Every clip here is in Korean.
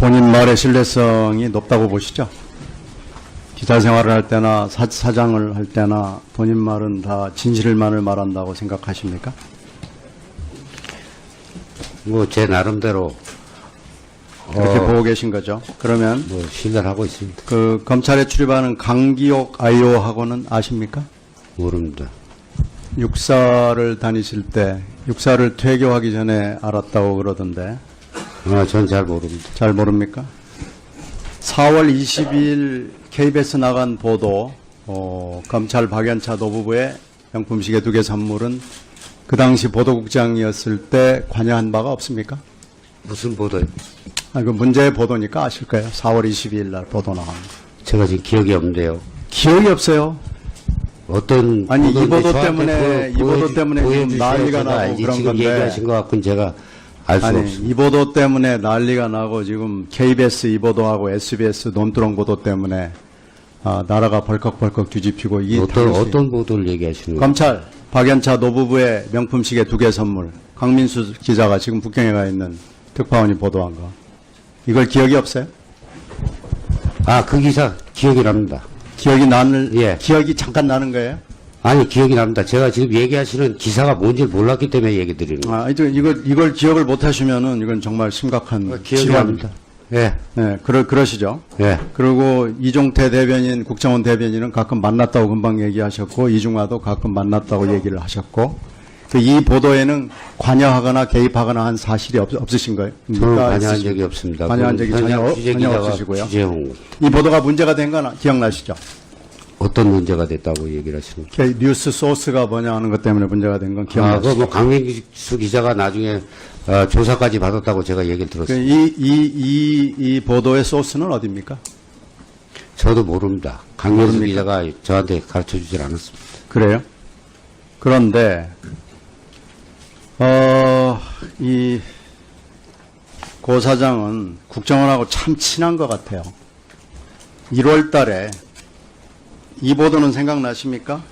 본인 말의 신뢰성이 높다고 보시죠? 기자 생활을 할 때나 사장을 할 때나 본인 말은 다 진실만을 말한다고 생각하십니까? 뭐 제 나름대로 그렇게 보고 계신 거죠. 그러면 뭐 신뢰를 하고 있습니다. 그 검찰에 출입하는 강기옥 IO하고는 아십니까? 모릅니다. 육사를 다니실 때 육사를 퇴교하기 전에 알았다고 그러던데 전 잘 모릅니다. 잘 모릅니까? 4월 22일 KBS 나간 보도 검찰 박연차 노부부의 명품 시계 2개 선물은 그 당시 보도국장이었을 때 관여한 바가 없습니까? 무슨 보도요? 그 문제의 보도니까 아실 거예요. 4월 22일 날 보도 나간 거. 제가 지금 기억이 없는데요. 기억이 없어요. 어떤 아니 이 보도인데 보도 저한테 때문에 이 보도 때문에 지금 보여주셔야 난리가 제가 나고 알지. 그런 지금 건데 얘기하신 것 같고는 제가 알 수 아니 없습니다. 이 보도 때문에 난리가 나고 지금 KBS 이 보도하고 SBS 논두렁 보도 때문에 나라가 벌컥벌컥 뒤집히고 이게 어떤 보도를 얘기하시는 거예요? 검찰 박연차 노부부의 명품 시계 2개 선물 강민수 기자가 지금 북경에 가 있는 특파원이 보도한 거 이걸 기억이 없어요? 그 기사 기억이 납니다. 예. 기억이 잠깐 나는 거예요? 아니 기억이 납니다. 제가 지금 얘기하시는 기사가 뭔지 몰랐기 때문에 얘기 드리는 거예요. 이걸 기억을 못 하시면은 이건 정말 심각한 기억이 질환입니다. 납니다. 예. 네, 그러시죠. 예. 그리고 이종태 대변인, 국정원 대변인은 가끔 만났다고 금방 얘기하셨고, 이중화도 가끔 만났다고 얘기를 하셨고, 이 보도에는 관여하거나 개입하거나 한 사실이 없으신 거예요? 저는 관여한 적이 없습니다. 관여한 적이 전혀 없으시고요. 취재해온 거. 이 보도가 문제가 된 건 기억나시죠? 어떤 문제가 됐다고 얘기를 하시는 거예요? 뉴스 소스가 뭐냐 하는 것 때문에 문제가 된 건 기억나시죠? 뭐 강민수 기자가 나중에 조사까지 받았다고 제가 얘기를 들었어요. 이 보도의 소스는 어디입니까? 저도 모릅니다. 강민수 기자가 저한테 가르쳐 주질 않았습니다. 그래요? 그런데 이 고 사장은 국정원하고 참 친한 것 같아요. 1월 달에 이 보도는 생각나십니까?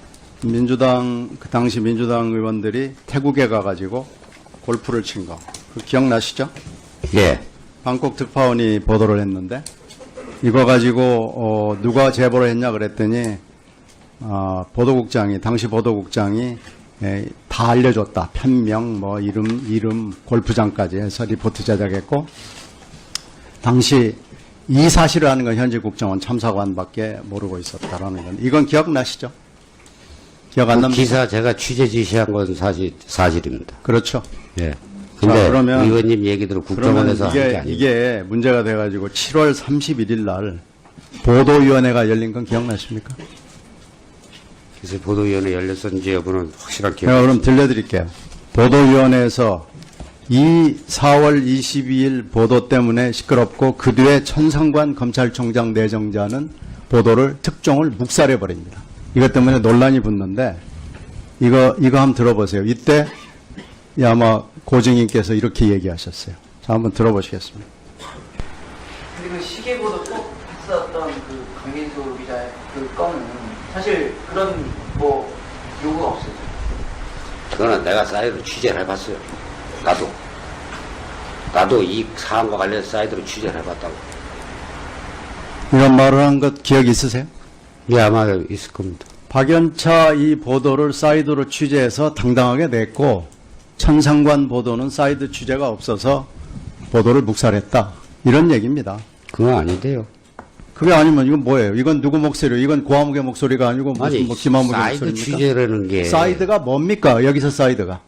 그 당시 민주당 의원들이 태국에 가가지고 골프를 친 거. 기억나시죠? 예. 방콕 특파원이 보도를 했는데 이거 가지고 누가 제보를 했냐 그랬더니 당시 보도국장이 다 알려줬다. 편명, 뭐 이름, 골프장까지 해서 리포트 제작했고 당시 이 사실을 아는 건 현직 국정원 참사관밖에 모르고 있었다라는 건 이건 기억나시죠? 기억 안 납니까? 기사 제가 취재 지시한 건 사실입니다. 그렇죠. 예. 근데 그러면 의원님 얘기대로 국정원에서 한 게 아니에요. 이게 문제가 돼가지고 7월 31일 날 보도위원회가 열린 건 기억나십니까? 그래서 보도위원회 열렸었는지 여부는 확실한 기억. 제가 그럼 들려드릴게요. 보도위원회에서 이 4월 22일 보도 때문에 시끄럽고 그 뒤에 천상관 검찰총장 내정자는 보도를 특종을 묵살해버립니다. 이것 때문에 논란이 붙는데 이거 한번 들어보세요. 이때 아마 고증인께서 이렇게 얘기하셨어요. 자, 한번 들어보시겠습니다. 근데 그 시계보도 꼭 했었던 그 강민수 기자의 그 건은 사실 그런 뭐 요구가 없어요. 그거는 내가 사이드로 취재를 해봤어요. 나도 이 사안과 관련해서 사이드로 취재를 해봤다고. 이런 말을 한 것 기억 있으세요? 예, 아마 있을 겁니다. 박연차 이 보도를 사이드로 취재해서 당당하게 냈고 천상관 보도는 사이드 취재가 없어서 보도를 묵살했다. 이런 얘기입니다. 그건 아닌데요. 그게 아니면 이건 뭐예요? 이건 누구 목소리예요? 이건 고아무개 목소리가 아니고 무슨 아니, 뭐 김아무개 사이드 목소리입니까? 취재라는 게 사이드가 뭡니까? 여기서 사이드가.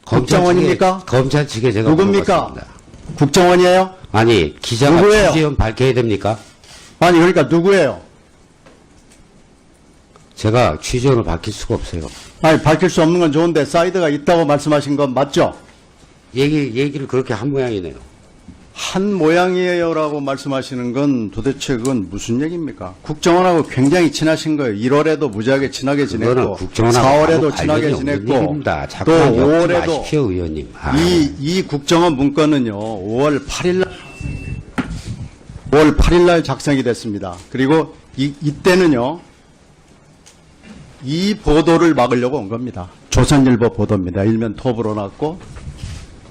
검찰 국정원입니까? 측에, 검찰 측에 제가 누굽니까? 물어봤습니다. 국정원이에요? 아니, 기자가 누구예요? 취재원 밝혀야 됩니까? 아니 그러니까 누구예요? 제가 취재원을 밝힐 수가 없어요. 아니 밝힐 수 없는 건 좋은데 사이드가 있다고 말씀하신 건 맞죠? 얘기를 그렇게 한 모양이네요. 한 모양이에요라고 말씀하시는 건 도대체 그건 무슨 얘기입니까? 국정원하고 굉장히 친하신 거예요. 1월에도 무지하게 친하게 그거는 지냈고 국정원하고 4월에도 아무 친하게 관련이 없는 지냈고 얘기입니다. 또 자꾸만 엮지 5월에도 마십시오, 의원님. 이 국정원 문건은요. 5월 8일 날 작성이 됐습니다. 그리고 이때는요. 이 보도를 막으려고 온 겁니다. 조선일보 보도입니다. 일면 톱으로 났고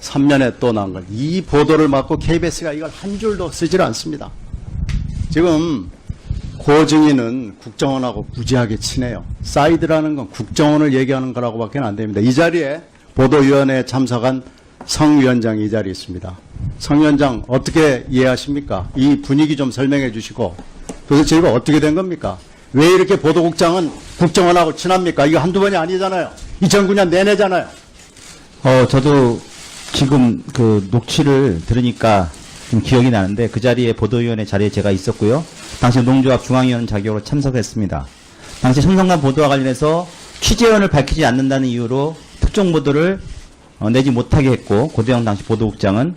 3년에 또 나온 걸. 이 보도를 맞고 KBS가 이걸 한 줄도 쓰질 않습니다. 지금 고증인은 국정원하고 무지하게 친해요. 사이드라는 건 국정원을 얘기하는 거라고밖에 안 됩니다. 이 자리에 보도위원회에 참석한 성 위원장이 이 자리에 있습니다. 성 위원장 어떻게 이해하십니까? 이 분위기 좀 설명해 주시고 도대체 이거 어떻게 된 겁니까? 왜 이렇게 보도국장은 국정원하고 친합니까? 이거 한두 번이 아니잖아요. 2009년 내내잖아요. 저도 지금 그 녹취를 들으니까 좀 기억이 나는데 그 자리에 보도위원회 자리에 제가 있었고요. 당시 농조합 중앙위원 자격으로 참석했습니다. 당시 청산관 보도와 관련해서 취재원을 밝히지 않는다는 이유로 특종 보도를 내지 못하게 했고 고대영 당시 보도국장은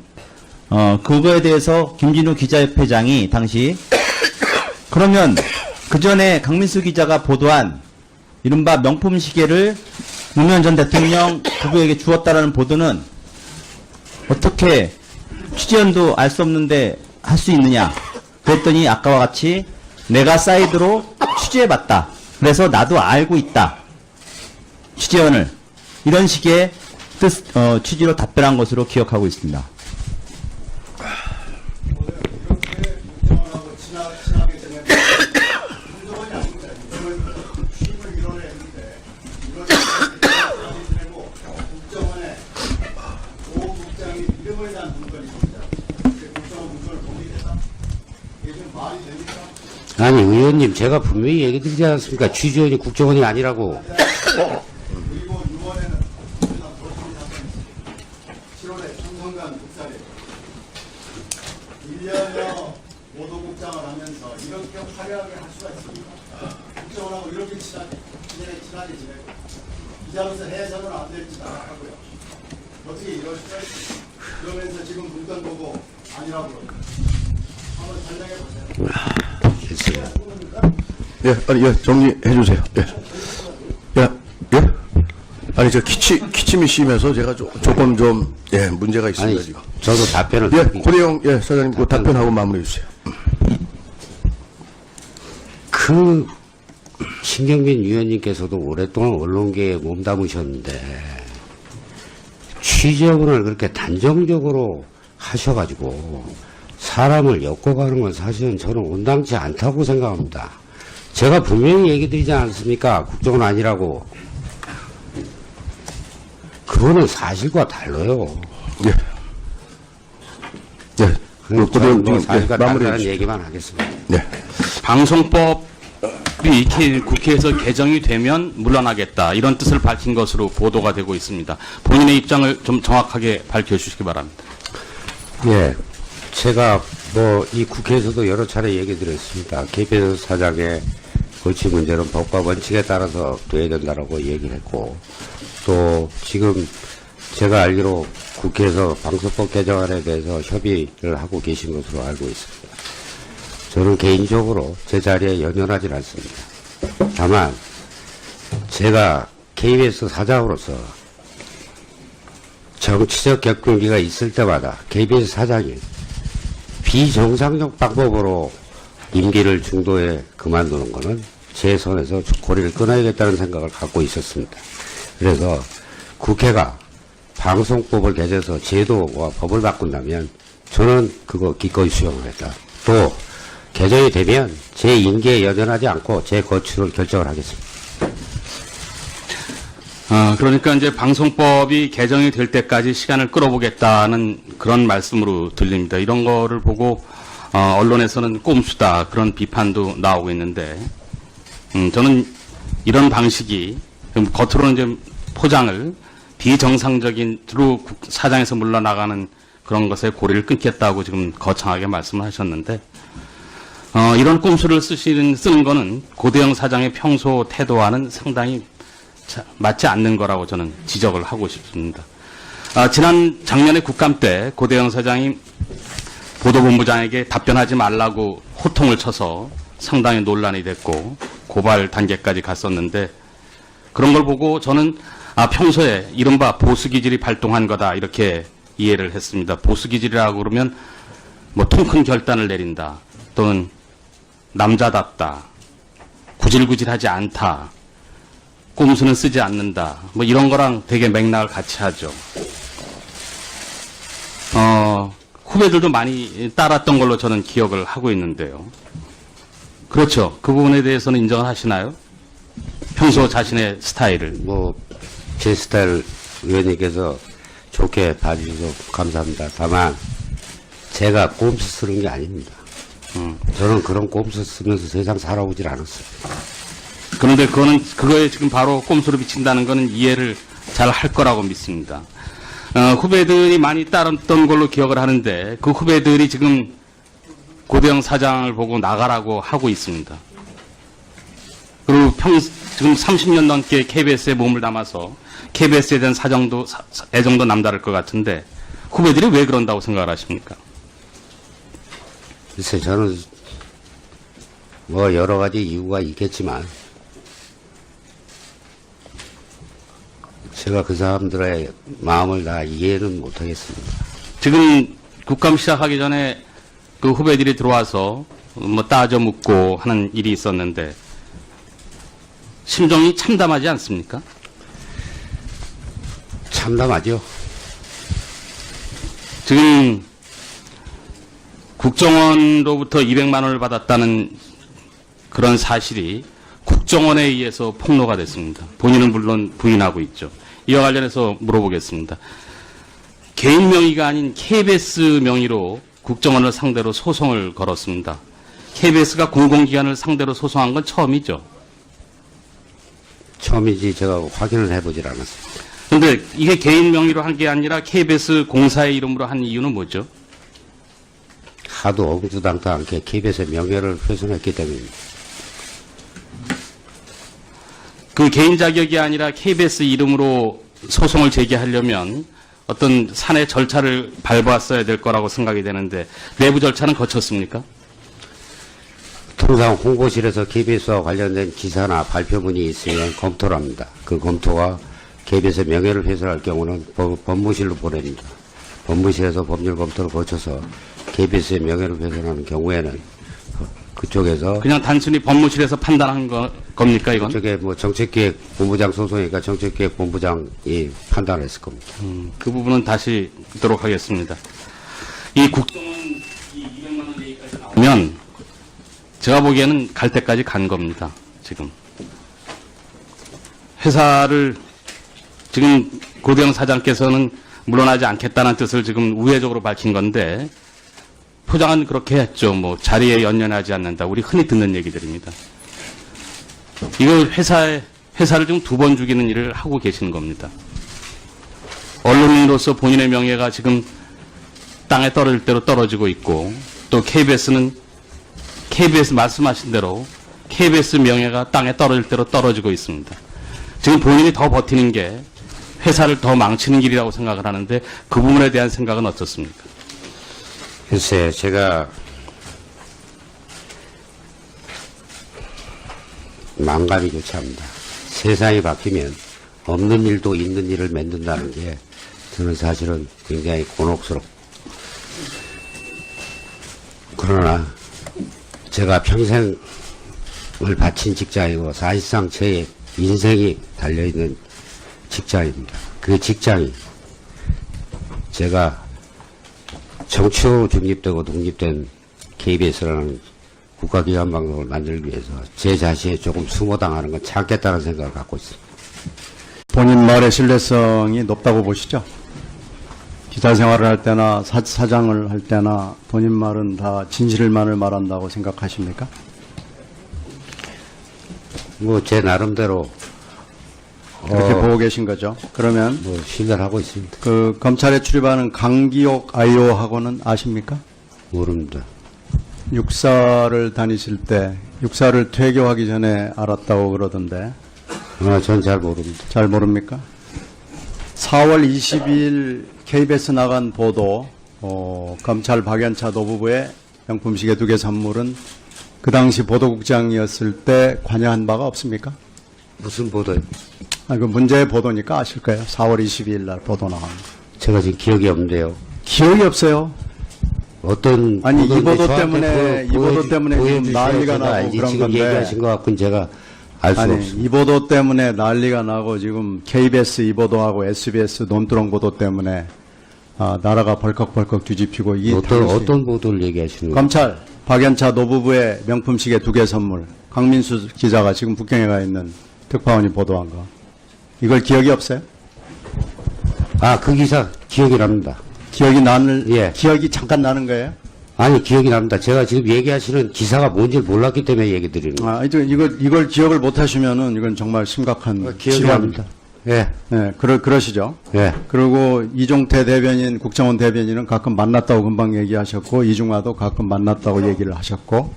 그거에 대해서 김진우 기자협회장이 당시 그러면 그 전에 강민수 기자가 보도한 이른바 명품 시계를 노무현 전 대통령 부부에게 주었다라는 보도는 어떻게 취재원도 알 수 없는데 할 수 있느냐 그랬더니 아까와 같이 내가 사이드로 취재해봤다. 그래서 나도 알고 있다. 취재원을 이런 식의 취지로 답변한 것으로 기억하고 있습니다. 아니, 의원님, 제가 분명히 얘기 드리지 않았습니까? 취재원이 국정원이 아니라고. 그리고 6월에는 7월에 청성관 국사를 1년여 보도국장을 하면서 이렇게 화려하게 할 수가 있습니까? 국정원하고 이렇게 친하게 지내고 기자로서 해서는 안 될 짓 하고요. 어떻게 이럴 수가 있습니까? 그러면서 지금 문건 보고 아니라고 그러고 한번 설명해 보세요. 예, 아니, 예, 정리해 주세요. 예. 예? 아니, 저 기침이 심해서 제가 조금 좀, 예, 문제가 있습니다, 아니, 지금. 저도 답변을. 예, 고대영, 예, 사장님, 그 답변하고 마무리해 주세요. 그, 신경민 위원님께서도 오랫동안 언론계에 몸담으셨는데, 취재원을 그렇게 단정적으로 하셔가지고, 사람을 엮어가는 건 사실은 저는 온당치 않다고 생각합니다. 제가 분명히 얘기 드리지 않습니까? 국정원 아니라고. 그거는 사실과 달라요. 예. 예. 그 고대영 뭐 지금, 사실과 예, 마무리해 다르다는 주세요. 얘기만 하겠습니다. 네. 방송법이 국회에서 개정이 되면 물러나겠다 이런 뜻을 밝힌 것으로 보도가 되고 있습니다. 본인의 입장을 좀 정확하게 밝혀주시기 바랍니다. 예. 제가 뭐 이 국회에서도 여러 차례 얘기 드렸습니다. KBS 사장의 거치 문제는 법과 원칙에 따라서 돼야 된다라고 얘기를 했고, 또 지금 제가 알기로 국회에서 방송법 개정안에 대해서 협의를 하고 계신 것으로 알고 있습니다. 저는 개인적으로 제 자리에 연연하지 않습니다. 다만 제가 KBS 사장으로서 정치적 격분기가 있을 때마다 KBS 사장이 비정상적 방법으로 임기를 중도에 그만두는 것은 제 손에서 고리를 끊어야겠다는 생각을 갖고 있었습니다. 그래서 국회가 방송법을 개정해서 제도와 법을 바꾼다면 저는 그거 기꺼이 수용을 했다. 또 개정이 되면 제 임기에 여전하지 않고 제 거취를 결정을 하겠습니다. 그러니까 이제 방송법이 개정이 될 때까지 시간을 끌어보겠다는 그런 말씀으로 들립니다. 이런 거를 보고 언론에서는 꼼수다 그런 비판도 나오고 있는데 저는 이런 방식이 겉으로는 이제 포장을 비정상적인으로 사장에서 물러나가는 그런 것에 고리를 끊겠다고 지금 거창하게 말씀을 하셨는데 이런 꼼수를 쓰는 거는 고대영 사장의 평소 태도와는 상당히 맞지 않는 거라고 저는 지적을 하고 싶습니다. 작년에 국감 때 고대영 사장이 보도본부장에게 답변하지 말라고 호통을 쳐서 상당히 논란이 됐고 고발 단계까지 갔었는데 그런 걸 보고 저는 평소에 이른바 보수기질이 발동한 거다 이렇게 이해를 했습니다. 보수기질이라고 그러면 뭐 통 큰 결단을 내린다 또는 남자답다 구질구질하지 않다 꼼수는 쓰지 않는다 뭐 이런 거랑 되게 맥락을 같이 하죠. 후배들도 많이 따랐던 걸로 저는 기억을 하고 있는데요. 그렇죠. 그 부분에 대해서는 인정을 하시나요? 평소 자신의 스타일을. 뭐 제 스타일 의원님께서 좋게 봐주셔서 감사합니다. 다만 제가 꼼수 쓰는 게 아닙니다. 저는 그런 꼼수 쓰면서 세상 살아오질 않았어요. 그런데 그거에 지금 바로 꼼수로 비친다는 거는 이해를 잘 할 거라고 믿습니다. 후배들이 많이 따랐던 걸로 기억을 하는데 그 후배들이 지금 고대영 사장을 보고 나가라고 하고 있습니다. 그리고 지금 30년 넘게 KBS에 몸을 담아서 KBS에 대한 애정도 남다를 것 같은데 후배들이 왜 그런다고 생각을 하십니까? 글쎄 저는 뭐 여러 가지 이유가 있겠지만 제가 그 사람들의 마음을 다 이해는 못하겠습니다. 지금 국감 시작하기 전에 그 후배들이 들어와서 뭐 따져 묻고 하는 일이 있었는데 심정이 참담하지 않습니까? 참담하죠. 지금 국정원로부터 200만 원을 받았다는 그런 사실이 국정원에 의해서 폭로가 됐습니다. 본인은 물론 부인하고 있죠. 이와 관련해서 물어보겠습니다. 개인 명의가 아닌 KBS 명의로 국정원을 상대로 소송을 걸었습니다. KBS가 공공기관을 상대로 소송한 건 처음이죠. 처음이지 제가 확인을 해보질 않았습니다. 그런데 이게 개인 명의로 한 게 아니라 KBS 공사의 이름으로 한 이유는 뭐죠? 하도 엉뚱당도 않게 KBS의 명예를 훼손했기 때문입니다. 그 개인 자격이 아니라 KBS 이름으로 소송을 제기하려면 어떤 사내 절차를 밟았어야 될 거라고 생각이 되는데 내부 절차는 거쳤습니까? 통상 홍보실에서 KBS와 관련된 기사나 발표문이 있으면 검토를 합니다. 그 검토가 KBS의 명예를 훼손할 경우는 법무실로 보냅니다. 법무실에서 법률 검토를 거쳐서 KBS의 명예를 훼손하는 경우에는 그쪽에서 그냥 단순히 법무실에서 판단한 겁니까 이건? 그쪽에 뭐 정책기획 본부장 소송이니까 정책기획 본부장이 판단을 했을 겁니다. 그 부분은 다시 듣도록 하겠습니다. 이 국정원 이 200만 원 얘기까지 나오면 제가 보기에는 갈 때까지 간 겁니다. 지금 회사를 지금 고대영 사장께서는 물러나지 않겠다는 뜻을 지금 우회적으로 밝힌 건데 포장은 그렇게 했죠. 뭐 자리에 연연하지 않는다. 우리 흔히 듣는 얘기들입니다. 이거 회사를 지금 2번 죽이는 일을 하고 계시는 겁니다. 언론인으로서 본인의 명예가 지금 땅에 떨어질 대로 떨어지고 있고 또 KBS는 KBS 말씀하신 대로 KBS 명예가 땅에 떨어질 대로 떨어지고 있습니다. 지금 본인이 더 버티는 게 회사를 더 망치는 길이라고 생각을 하는데 그 부분에 대한 생각은 어떻습니까? 글쎄 제가 망감이 좋지 않습니다. 세상이 바뀌면 없는 일도 있는 일을 만든다는 게 저는 사실은 굉장히 곤혹스럽고 그러나 제가 평생을 바친 직장이고 사실상 제 인생이 달려있는 직장입니다. 그 직장이 제가 정치로 중립되고 독립된 KBS라는 국가기관 방송을 만들기 위해서 제 자신이 조금 수모당하는 건 참겠다는 생각을 갖고 있습니다. 본인 말의 신뢰성이 높다고 보시죠? 기자 생활을 할 때나 사장을 할 때나 본인 말은 다 진실만을 말한다고 생각하십니까? 뭐 제 나름대로 그렇게 보고 계신 거죠. 그러면 뭐 신뢰를 하고 있습니다. 그 검찰에 출입하는 강기옥 IO하고는 아십니까? 모릅니다. 육사를 다니실 때 육사를 퇴교하기 전에 알았다고 그러던데 전 잘 모릅니다. 잘 모릅니까? 4월 22일 KBS 나간 보도 검찰 박연차 노부부의 명품 시계 2개 선물은 그 당시 보도국장이었을 때 관여한 바가 없습니까? 무슨 보도요? 그 문제의 보도니까 아실 거예요. 4월 22일 날 보도 나간 거. 제가 지금 기억이 없는데요. 기억이 없어요. 어떤 아니, 이 보도인지 보도 저한테 때문에, 이 보도 때문에 지금 보여주셔야 난리가 제가 나고 알지. 그런 지금 건데. 얘기하신 것 같고는 제가 알 수 아니, 없습니다. 이 보도 때문에 난리가 나고 지금 KBS 이 보도하고 SBS 논두렁 보도 때문에 나라가 벌컥벌컥 뒤집히고 이게 당시 어떤 보도를 얘기하시는 거예요? 검찰 박연차 노부부의 명품 시계 2개 선물 강민수 기자가 지금 북경에 가 있는 특파원이 보도한 거 이걸 기억이 없어요? 그 기사 기억이 납니다. 기억이 예. 기억이 잠깐 나는 거예요? 아니, 기억이 납니다. 제가 지금 얘기하시는 기사가 뭔지 몰랐기 때문에 얘기 드리는 거예요. 이걸 기억을 못 하시면은 이건 정말 심각한 기억이 질환입니다. 납니다. 예, 네, 그러시죠. 예. 그리고 이종태 대변인, 국정원 대변인은 가끔 만났다고 금방 얘기하셨고, 이중화도 가끔 만났다고 얘기를 하셨고,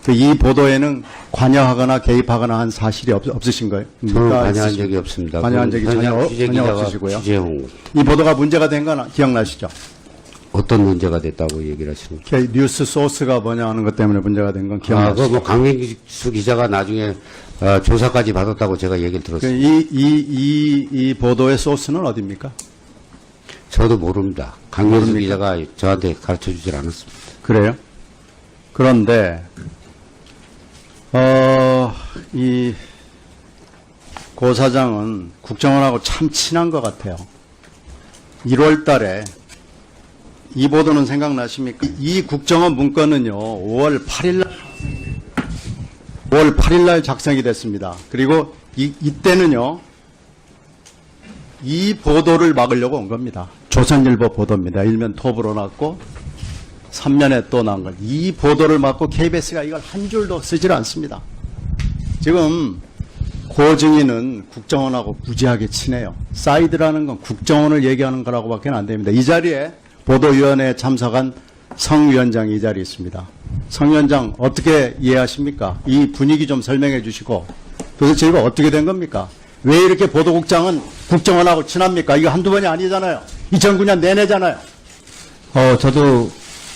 이 보도에는 관여하거나 개입하거나 한 사실이 없으신 거예요? 저는 관여한 적이 없습니다. 관여한 적이 전혀 없으시고요. 취재용 이 보도가 문제가 된 건 기억나시죠? 어떤 문제가 됐다고 얘기를 하시는 거예요? 뉴스 소스가 뭐냐 하는 것 때문에 문제가 된 건 기억나시죠? 뭐 강민수 기자가 나중에 조사까지 받았다고 제가 얘기를 들었습니다. 이 보도의 소스는 어디입니까? 저도 모릅니다. 강민수 모릅니까? 기자가 저한테 가르쳐 주질 않았습니다. 그래요? 그런데 이 고 사장은 국정원하고 참 친한 것 같아요. 1월 달에 이 보도는 생각나십니까? 이 국정원 문건은요, 5월 8일 날 작성이 됐습니다. 그리고 이때는요, 이 보도를 막으려고 온 겁니다. 조선일보 보도입니다. 일면 톱으로 났고, 3면에 또 난 걸. 이 보도를 막고 KBS가 이걸 한 줄도 쓰질 않습니다. 지금 고증인은 국정원하고 무지하게 친해요. 사이드라는 건 국정원을 얘기하는 거라고밖에 안 됩니다. 이 자리에 보도위원회에 참석한 성 위원장이 이 자리에 있습니다. 성 위원장 어떻게 이해하십니까? 이 분위기 좀 설명해 주시고 도대체 이거 어떻게 된 겁니까? 왜 이렇게 보도국장은 국정원하고 친합니까? 이거 한두 번이 아니잖아요. 2009년 내내잖아요. 저도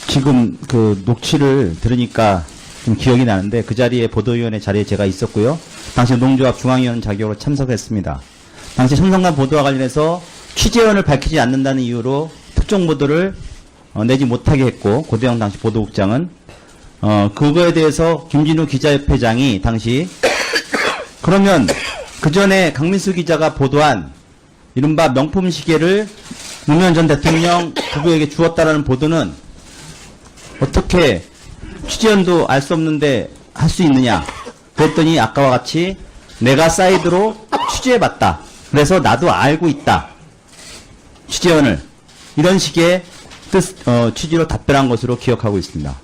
지금 그 녹취를 들으니까 좀 기억이 나는데 그 자리에 보도위원회 자리에 제가 있었고요. 당시 농조합 중앙위원 자격으로 참석했습니다. 당시 청산관 보도와 관련해서 취재원을 밝히지 않는다는 이유로 특종 보도를 내지 못하게 했고 고대영 당시 보도국장은 그거에 대해서 김진우 기자협회장이 당시 그러면 그 전에 강민수 기자가 보도한 이른바 명품 시계를 노무현 전 대통령 부부에게 주었다라는 보도는 어떻게 취재원도 알 수 없는데 할 수 있느냐 그랬더니 아까와 같이 내가 사이드로 취재해봤다. 그래서 나도 알고 있다. 취재원을 이런 식의 취지로 답변한 것으로 기억하고 있습니다.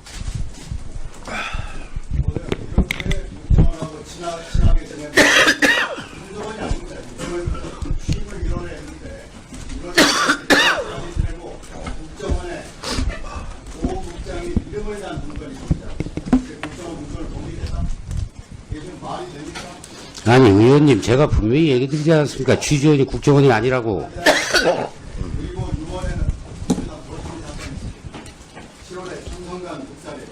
아니, 의원님, 제가 분명히 얘기 드리지 않았습니까? 취재원이 국정원이 아니라고. 그리고 6월에는 7월에 청성관 국사를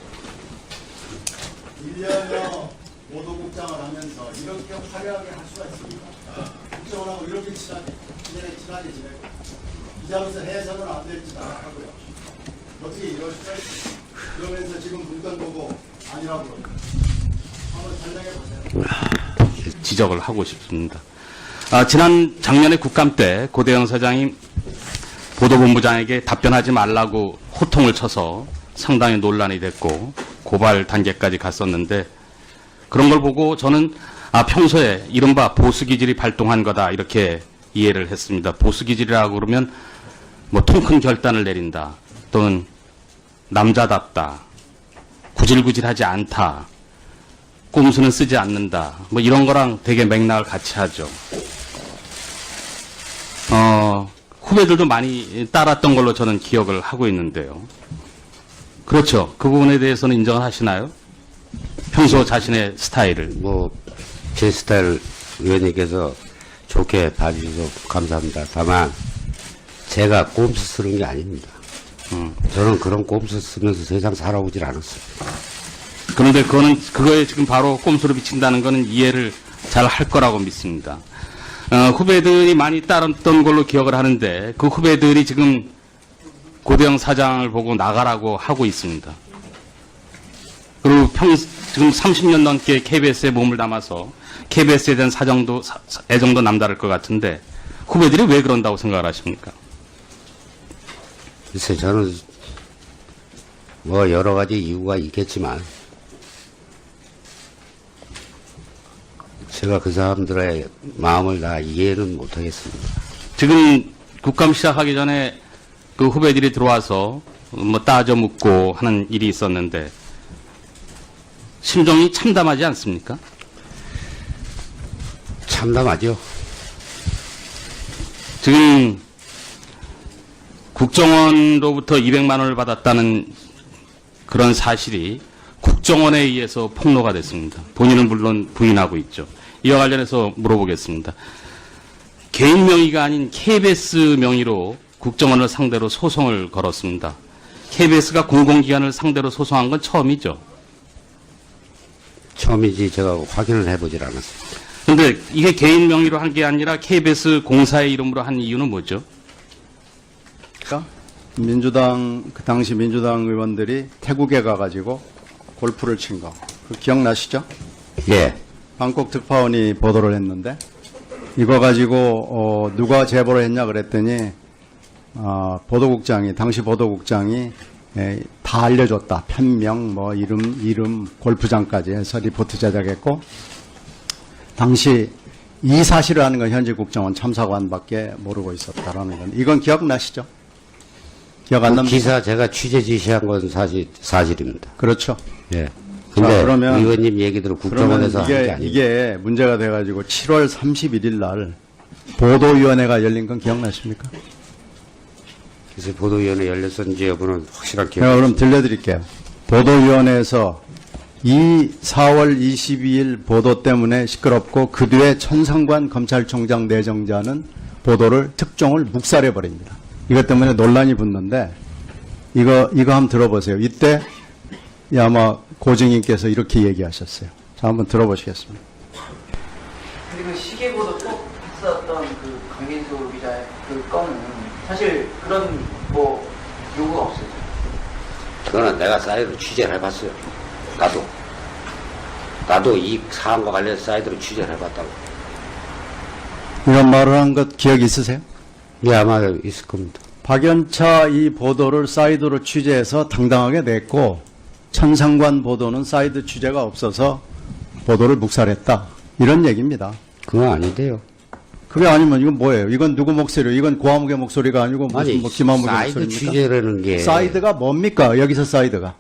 1년여 보도국장을 하면서 이렇게 화려하게 할 수가 있습니까? 국정원하고 이렇게 친하게 지내고 기자로서 해서는 안 될 짓 하고요. 어떻게 이럴 수가 있어요? 그러면서 지금 문건 보고 아니라고 그러죠. 한번 설명해 보세요. 지적을 하고 싶습니다. 지난 작년에 국감 때 고대영 사장이 보도본부장에게 답변하지 말라고 호통을 쳐서 상당히 논란이 됐고 고발 단계까지 갔었는데 그런 걸 보고 저는 평소에 이른바 보수기질이 발동한 거다 이렇게 이해를 했습니다. 보수기질이라고 그러면 뭐 통 큰 결단을 내린다 또는 남자답다 구질구질하지 않다 꼼수는 쓰지 않는다. 뭐 이런 거랑 되게 맥락을 같이 하죠. 후배들도 많이 따랐던 걸로 저는 기억을 하고 있는데요. 그렇죠. 그 부분에 대해서는 인정을 하시나요? 평소 자신의 스타일을. 뭐, 제 스타일 의원님께서 좋게 봐주셔서 감사합니다. 다만, 제가 꼼수 쓰는 게 아닙니다. 저는 그런 꼼수 쓰면서 세상 살아오질 않았습니다. 그런데 그거에 지금 바로 꼼수로 비친다는 거는 이해를 잘 할 거라고 믿습니다. 후배들이 많이 따랐던 걸로 기억을 하는데 그 후배들이 지금 고대영 사장을 보고 나가라고 하고 있습니다. 그리고 지금 30년 넘게 KBS에 몸을 담아서 KBS에 대한 애정도 남다를 것 같은데 후배들이 왜 그런다고 생각을 하십니까? 글쎄, 저는 뭐 여러 가지 이유가 있겠지만, 제가 그 사람들의 마음을 다 이해는 못하겠습니다. 지금 국감 시작하기 전에 그 후배들이 들어와서 뭐 따져 묻고 하는 일이 있었는데 심정이 참담하지 않습니까? 참담하죠. 지금 국정원로부터 200만 원을 받았다는 그런 사실이 국정원에 의해서 폭로가 됐습니다. 본인은 물론 부인하고 있죠. 이와 관련해서 물어보겠습니다. 개인 명의가 아닌 KBS 명의로 국정원을 상대로 소송을 걸었습니다. KBS가 공공기관을 상대로 소송한 건 처음이죠. 처음이지 제가 확인을 해보질 않았습니다. 그런데 이게 개인 명의로 한 게 아니라 KBS 공사의 이름으로 한 이유는 뭐죠? 민주당 그 당시 민주당 의원들이 태국에 가가지고 골프를 친 거, 그 기억나시죠? 예. 방콕 특파원이 보도를 했는데 이거 가지고 누가 제보를 했냐 그랬더니 보도국장이 당시 보도국장이 다 알려줬다. 편명, 뭐 이름, 골프장까지 해서 리포트 제작했고 당시 이 사실을 아는 건 현직 국정원 참사관밖에 모르고 있었다라는 건 이건 기억나시죠? 기억 안 그 납니까? 기사 제가 취재 지시한 건 사실입니다. 그렇죠. 예. 근데 그러면- 의원님 얘기대로 국정원에서 한 게 그러면 아니고 이게 문제가 돼가지고 7월 31일 날 보도위원회가 열린 건 기억나십니까? 그래서 보도위원회 열렸었는지 여부는 확실하게 제가 그럼 들려드릴게요. 보도위원회에서 이 4월 22일 보도 때문에 시끄럽고 그 뒤에 천상관 검찰총장 내정자는 보도를 특종을 묵살해버립니다. 이것 때문에 논란이 붙는데 이거 한번 들어보세요. 이때 아마 고증인께서 이렇게 얘기하셨어요. 자, 한번 들어보시겠습니다. 근데 그 시계보도 꼭 했었던 그 강민수 기자의 그 건은 사실 그런 뭐 요구가 없어요. 그거는 내가 사이드로 취재를 해봤어요. 나도 이 사안과 관련해서 사이드로 취재를 해봤다고. 이런 말을 한 것 기억 있으세요? 예, 아마 있을 겁니다. 박연차 이 보도를 사이드로 취재해서 당당하게 냈고 천상관 보도는 사이드 취재가 없어서 보도를 묵살했다. 이런 얘기입니다. 그건 아닌데요. 그게 아니면 이건 뭐예요? 이건 누구 목소리예요? 이건 고아무개 목소리가 아니고 무슨 아니, 뭐 김아무개 사이드 목소리입니까? 취재라는 게 사이드가 뭡니까? 여기서 사이드가.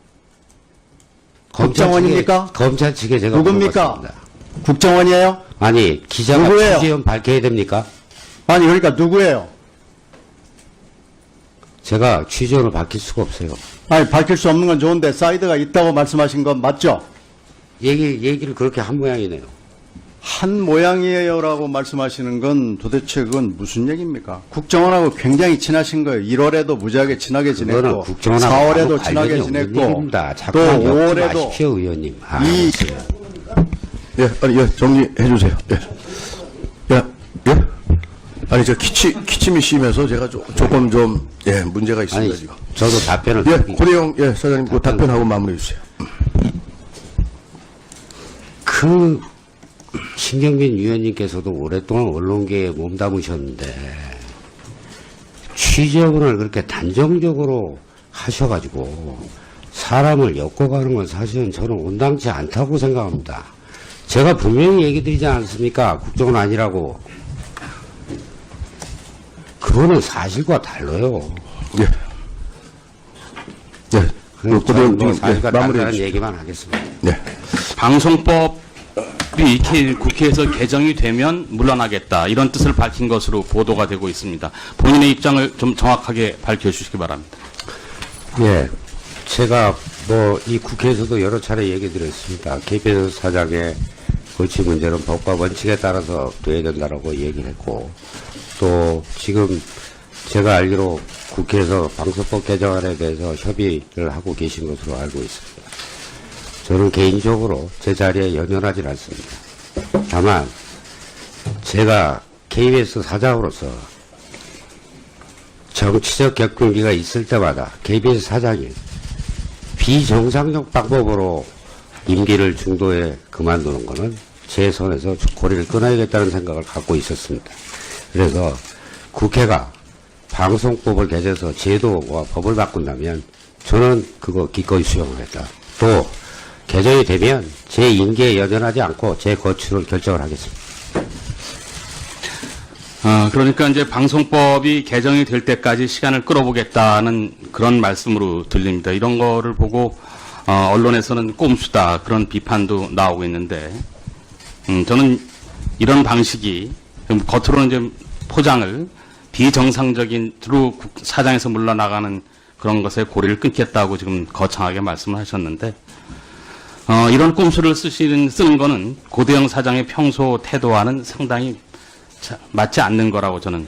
검찰 국정원입니까? 측에- 검찰 측에 제가 누굽니까? 물어봤습니다. 국정원이에요? 아니, 기자가 누구예요? 취재원 밝혀야 됩니까? 아니 그러니까 누구예요? 제가 취재원을 밝힐 수가 없어요. 아니 밝힐 수 없는 건 좋은데 사이드가 있다고 말씀하신 건 맞죠? 얘기를 그렇게 한 모양이네요. 한 모양이에요라고 말씀하시는 건 도대체 그건 무슨 얘기입니까? 국정원하고 굉장히 친하신 거예요. 1월에도 무지하게 친하게 그거는 지냈고 국정원하고 4월에도 아무 친하게 관련이 없는 지냈고 얘기입니다. 또 자꾸만 엮지 5월에도 마십시오, 의원님. 아, 이- 예, 아니, 정리해 주세요. 예. 아니, 저 기침이 심해서 제가 조금 좀, 문제가 있습니다, 아니, 지금. 저도 답변을 예, 드리기- 고대영, 사장님, 그 답변하고 마무리해 주세요. 그 신경민 위원님께서도 오랫동안 언론계에 몸담으셨는데 취재원을 그렇게 단정적으로 하셔가지고 사람을 엮어가는 건 사실은 저는 온당치 않다고 생각합니다. 제가 분명히 얘기 드리지 않습니까? 국정원 아니라고. 그거는 사실과 달라요. 예. 예. 그래서 고대영 저는 뭐 지금, 사실과 마무리해 다르다는 주세요. 얘기만 하겠습니다. 네. 방송법이 국회에서 개정이 되면 물러나겠다 이런 뜻을 밝힌 것으로 보도가 되고 있습니다. 본인의 입장을 좀 정확하게 밝혀주시기 바랍니다. 예. 제가 뭐 이 국회에서도 여러 차례 얘기 드렸습니다. KBS 사장의 거치 문제는 법과 원칙에 따라서 돼야 된다라고 얘기를 했고 또 지금 제가 알기로 국회에서 방송법 개정안에 대해서 협의를 하고 계신 것으로 알고 있습니다. 저는 개인적으로 제 자리에 연연하지 않습니다. 다만 제가 KBS 사장으로서 정치적 격분기가 있을 때마다 KBS 사장이 비정상적 방법으로 임기를 중도에 그만두는 것은 제 손에서 고리를 끊어야겠다는 생각을 갖고 있었습니다. 그래서 국회가 방송법을 개정해서 제도와 법을 바꾼다면 저는 그거 기꺼이 수용하겠다. 또 개정이 되면 제 인계에 여전하지 않고 제 거취를 결정을 하겠습니다. 그러니까 이제 방송법이 개정이 될 때까지 시간을 끌어보겠다는 그런 말씀으로 들립니다. 이런 거를 보고 언론에서는 꼼수다 그런 비판도 나오고 있는데 저는 이런 방식이 겉으로는 좀 포장을 비정상적인으로 사장에서 물러나가는 그런 것에 고리를 끊겠다고 지금 거창하게 말씀을 하셨는데 이런 꼼수를 쓰는 거는 고대영 사장의 평소 태도와는 상당히 맞지 않는 거라고 저는